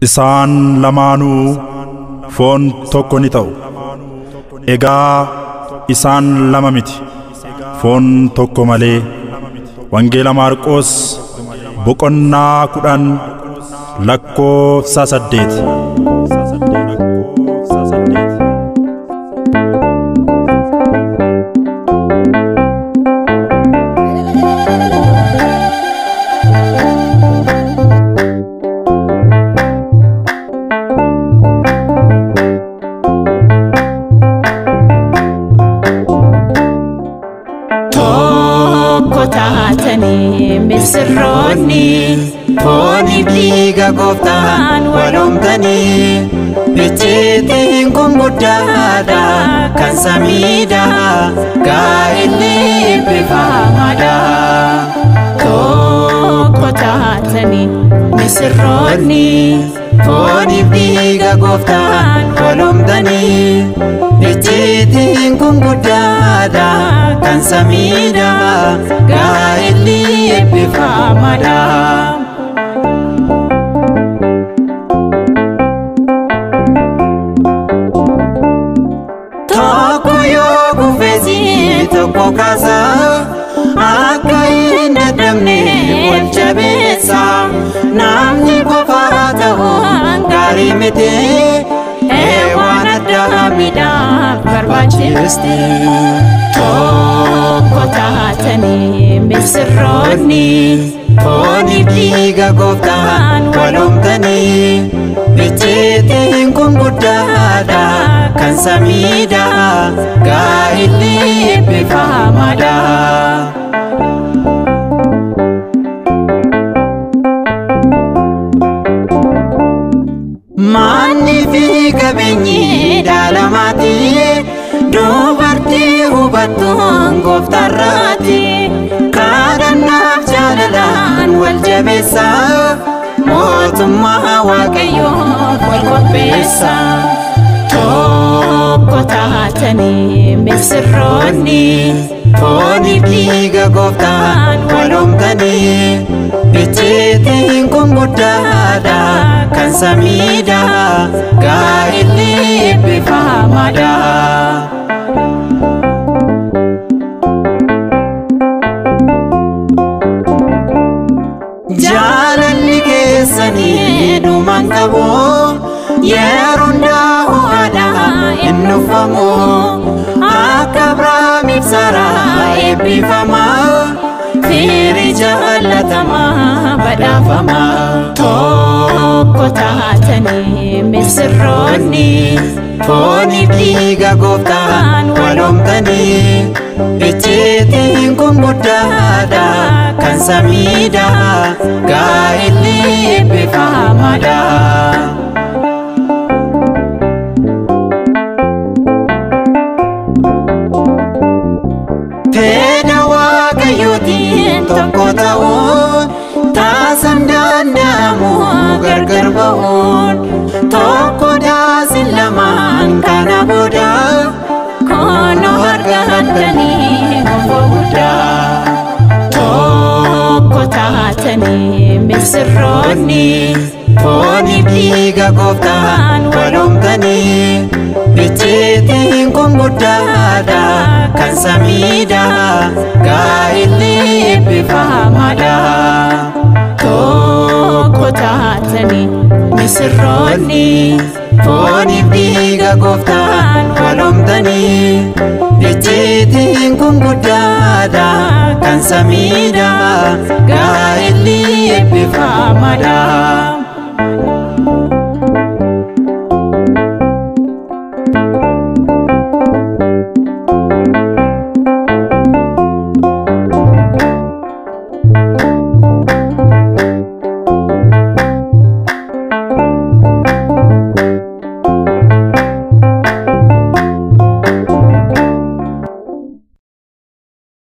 Isaan lamaanuu foon tokko ni ta'u. Egaa isaan lama miti, foon tokko malee. Wangeela Maarqos boqonnaa 10 lakkoofsa 8. Misirroonni fooni dhiiga gooftaan walumtanii icciitiin kun guddaadha kan samiidha gaa'illi eebbifamaadha. Tokko taatanii misirroonni fooni dhiiga gooftaan walumtanii icciitiin kun guddaadha kan samiidha gaa'illi eebbifamaadha. Tokko yoo gufeesi tokko kaasa akka hin dadhabne wal jabeessa namni qofaa ta'uun gaarii miti waan addaa midhaaf barbaachisti. Tokko taatanii misirroonni fooni dhiiga gooftaan walumtanii icciitiin kun guddaadha kan samiidha gaa'illi eebbifamaadha. Manni fi qabeenyi dhaalamaati dubartii hubattuun gooftarraati kadhannaaf jaalalaan wal jabeessa mootummaa waaqayyoof wal qopheessa. Tokko taatanii misirroonni fooni dhiiga gooftaan walumtanii icciitiin kun guddaadha kan samiidha gaa'illi eebbifamaadha. Jaalalli keessanii dhumaan qabu yeroo hundaa ho'aadha hin dhufamu akka Abrahaamiif Saaraa eebbifama firii jaalatamaa badhaafama. Tokko taatanii misirroonni fooni dhiiga gooftaan walumtanii icciitiin kun guddaadha kan samiidha gaa'illi eebbifamaadha. Fedha waaqayyootiin tokko ta'uun taasisuu danda'amu gargar ba'uun tokko daasin lamaan kana booda koonoo argatanii gonfoo guddaa. Tokko taatanii misirroonni fooni dhiiga gooftaan walumtanii icciitiin kun guddaadha kan samiidha gaa'illi eebbifamaadha. Tokko taatanii misirroonni fooni dhiiga gooftaan walumtanii icciitiin kun guddaadha kan samiidha gaa'illi eebbifamaadha.